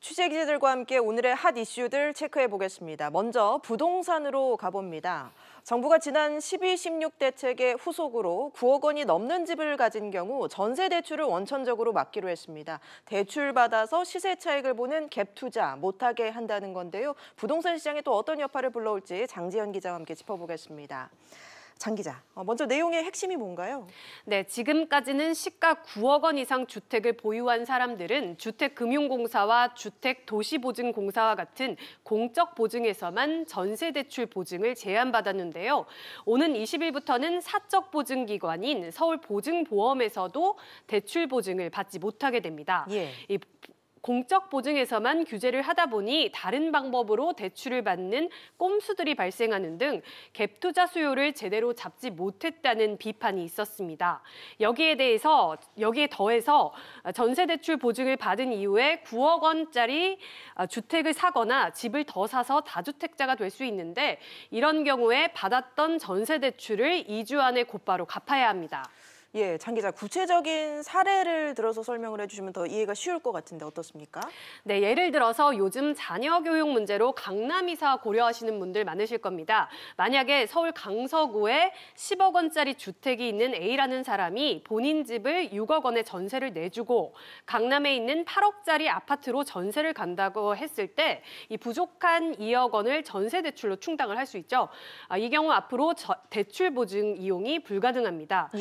취재 기자들과 함께 오늘의 핫 이슈들 체크해 보겠습니다. 먼저 부동산으로 가봅니다. 정부가 지난 12.16 대책의 후속으로 9억 원이 넘는 집을 가진 경우 전세 대출을 원천적으로 막기로 했습니다. 대출 받아서 시세 차익을 보는 갭 투자 못하게 한다는 건데요. 부동산 시장에 또 어떤 여파를 불러올지 장지연 기자와 함께 짚어보겠습니다. 장 기자, 먼저 내용의 핵심이 뭔가요? 네, 지금까지는 시가 9억 원 이상 주택을 보유한 사람들은 주택금융공사와 주택도시보증공사와 같은 공적 보증에서만 전세대출 보증을 제한받았는데요. 오는 20일부터는 사적 보증기관인 서울보증보험에서도 대출 보증을 받지 못하게 됩니다. 이 공적 보증에서만 규제를 하다 보니 다른 방법으로 대출을 받는 꼼수들이 발생하는 등 갭 투자 수요를 제대로 잡지 못했다는 비판이 있었습니다. 여기에 더해서 전세 대출 보증을 받은 이후에 9억 원짜리 주택을 사거나 집을 더 사서 다주택자가 될 수 있는데 이런 경우에 받았던 전세 대출을 2주 안에 곧바로 갚아야 합니다. 예, 장 기자, 구체적인 사례를 들어서 설명을 해주시면 더 이해가 쉬울 것 같은데 어떻습니까? 네, 예를 들어서 요즘 자녀 교육 문제로 강남 이사 고려하시는 분들 많으실 겁니다. 만약에 서울 강서구에 10억 원짜리 주택이 있는 A라는 사람이 본인 집을 6억 원에 전세를 내주고 강남에 있는 8억짜리 아파트로 전세를 간다고 했을 때 이 부족한 2억 원을 전세 대출로 충당을 할 수 있죠. 이 경우 앞으로 대출 보증 이용이 불가능합니다.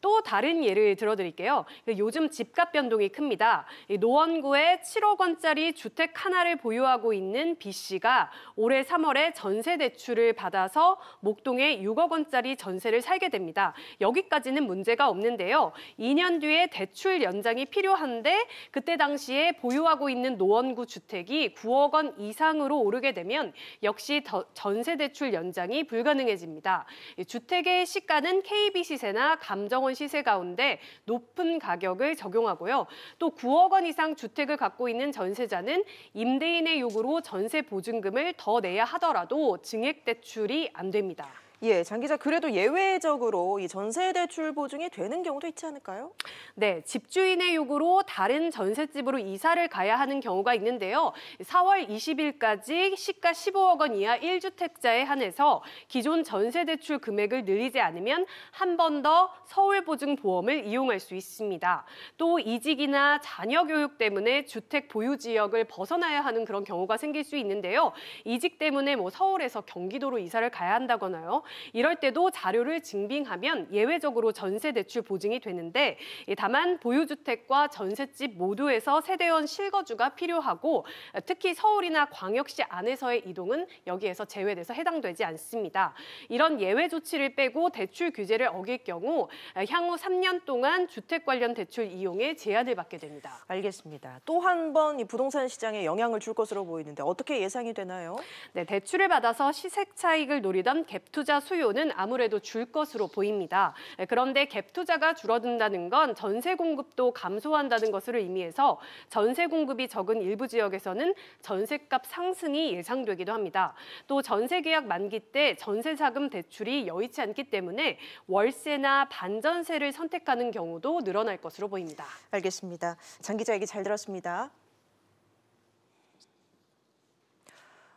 또 다른 예를 들어드릴게요. 요즘 집값 변동이 큽니다. 노원구에 7억 원짜리 주택 하나를 보유하고 있는 B 씨가 올해 3월에 전세 대출을 받아서 목동에 6억 원짜리 전세를 살게 됩니다. 여기까지는 문제가 없는데요. 2년 뒤에 대출 연장이 필요한데 그때 당시에 보유하고 있는 노원구 주택이 9억 원 이상으로 오르게 되면 역시 전세 대출 연장이 불가능해집니다. 주택의 시가는 KB 시세나 감정원 시세 가운데 높은 가격을 적용하고요. 또 9억 원 이상 주택을 갖고 있는 전세자는 임대인의 요구로 전세 보증금을 더 내야 하더라도 증액 대출이 안 됩니다. 예, 장 기자, 그래도 예외적으로 이 전세 대출 보증이 되는 경우도 있지 않을까요? 네, 집주인의 요구로 다른 전셋집으로 이사를 가야 하는 경우가 있는데요. 4월 20일까지 시가 15억 원 이하 1주택자에 한해서 기존 전세 대출 금액을 늘리지 않으면 한 번 더 서울보증보험을 이용할 수 있습니다. 또 이직이나 자녀 교육 때문에 주택 보유 지역을 벗어나야 하는 그런 경우가 생길 수 있는데요. 이직 때문에 서울에서 경기도로 이사를 가야 한다거나요. 이럴 때도 자료를 증빙하면 예외적으로 전세 대출 보증이 되는데 다만 보유주택과 전셋집 모두에서 세대원 실거주가 필요하고 특히 서울이나 광역시 안에서의 이동은 여기에서 제외돼서 해당되지 않습니다. 이런 예외 조치를 빼고 대출 규제를 어길 경우 향후 3년 동안 주택 관련 대출 이용에 제한을 받게 됩니다. 알겠습니다. 또 한 번 이 부동산 시장에 영향을 줄 것으로 보이는데 어떻게 예상이 되나요? 네, 대출을 받아서 시세 차익을 노리던 갭 투자 수요는 아무래도 줄 것으로 보입니다. 그런데 갭 투자가 줄어든다는 건 전세 공급도 감소한다는 것을 의미해서 전세 공급이 적은 일부 지역에서는 전세값 상승이 예상되기도 합니다. 또 전세 계약 만기 때 전세 자금 대출이 여의치 않기 때문에 월세나 반전세를 선택하는 경우도 늘어날 것으로 보입니다. 알겠습니다. 장 기자 얘기 잘 들었습니다.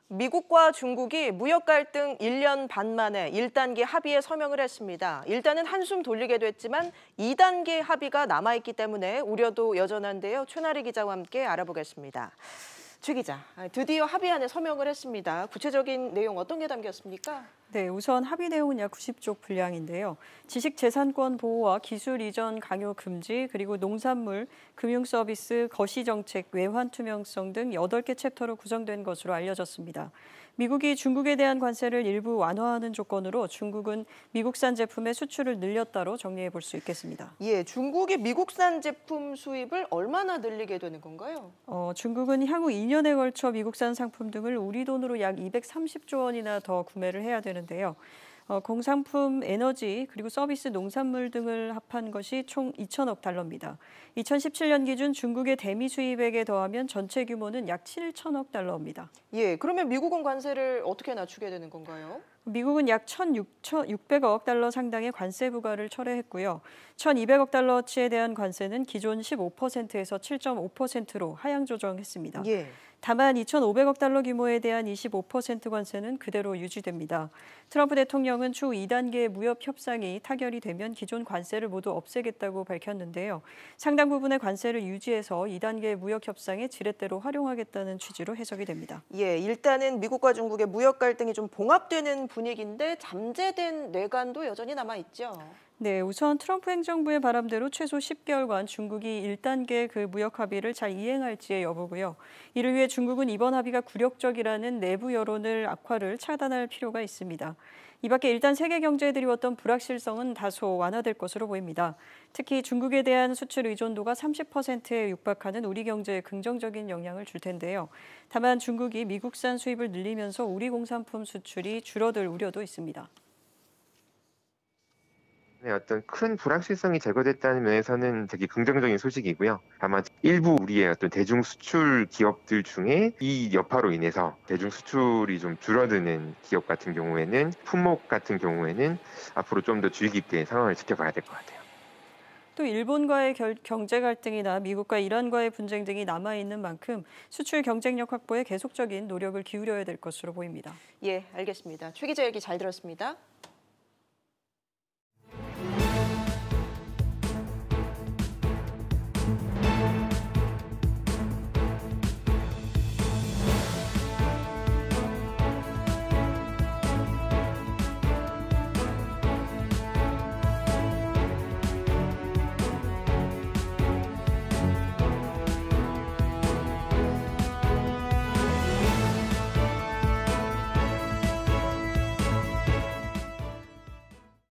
미국과 중국이 무역 갈등 1년 반 만에 1단계 합의에 서명을 했습니다. 일단은 한숨 돌리게 됐지만 2단계 합의가 남아있기 때문에 우려도 여전한데요. 최나리 기자와 함께 알아보겠습니다. 최 기자, 드디어 합의안에 서명을 했습니다. 구체적인 내용 어떤 게 담겼습니까? 네, 우선 합의 내용은 약 90쪽 분량인데요. 지식재산권 보호와 기술 이전 강요 금지, 그리고 농산물, 금융서비스, 거시정책, 외환 투명성 등 8개 챕터로 구성된 것으로 알려졌습니다. 미국이 중국에 대한 관세를 일부 완화하는 조건으로 중국은 미국산 제품의 수출을 늘렸다로 정리해 볼 수 있겠습니다. 예, 중국이 미국산 제품 수입을 얼마나 늘리게 되는 건가요? 중국은 향후 2년에 걸쳐 미국산 상품 등을 우리 돈으로 약 230조 원이나 더 구매를 해야 되는데요. 공산품, 에너지, 그리고 서비스, 농산물 등을 합한 것이 총 2천억 달러입니다. 2017년 기준 중국의 대미 수입액에 더하면 전체 규모는 약 7천억 달러입니다. 예, 그러면 미국은 관세를 어떻게 낮추게 되는 건가요? 미국은 약 1,600억 달러 상당의 관세 부과를 철회했고요. 1,200억 달러치에 대한 관세는 기존 15%에서 7.5%로 하향 조정했습니다. 예. 다만 2,500억 달러 규모에 대한 25% 관세는 그대로 유지됩니다. 트럼프 대통령은 추후 2단계 무역 협상이 타결이 되면 기존 관세를 모두 없애겠다고 밝혔는데요. 상당 부분의 관세를 유지해서 2단계 무역 협상에 지렛대로 활용하겠다는 취지로 해석이 됩니다. 예, 일단은 미국과 중국의 무역 갈등이 좀 봉합되는 분위기인데 잠재된 뇌관도 여전히 남아 있죠. 네, 우선 트럼프 행정부의 바람대로 최소 10개월간 중국이 1단계 그 무역 합의를 잘 이행할지의 여부고요. 이를 위해 중국은 이번 합의가 굴욕적이라는 내부 여론을 악화를 차단할 필요가 있습니다. 이 밖에 일단 세계 경제에 드리웠던 불확실성은 다소 완화될 것으로 보입니다. 특히 중국에 대한 수출 의존도가 30%에 육박하는 우리 경제에 긍정적인 영향을 줄 텐데요. 다만 중국이 미국산 수입을 늘리면서 우리 공산품 수출이 줄어들 우려도 있습니다. 네, 어떤 큰 불확실성이 제거됐다는 면에서는 되게 긍정적인 소식이고요. 다만 일부 우리의 어떤 대중 수출 기업들 중에 이 여파로 인해서 대중 수출이 좀 줄어드는 기업 같은 경우에는 품목 같은 경우에는 앞으로 좀 더 주의 깊게 상황을 지켜봐야 될 것 같아요. 또 일본과의 경제 갈등이나 미국과 이란과의 분쟁 등이 남아있는 만큼 수출 경쟁력 확보에 계속적인 노력을 기울여야 될 것으로 보입니다. 예, 알겠습니다. 최 기자 얘기 잘 들었습니다.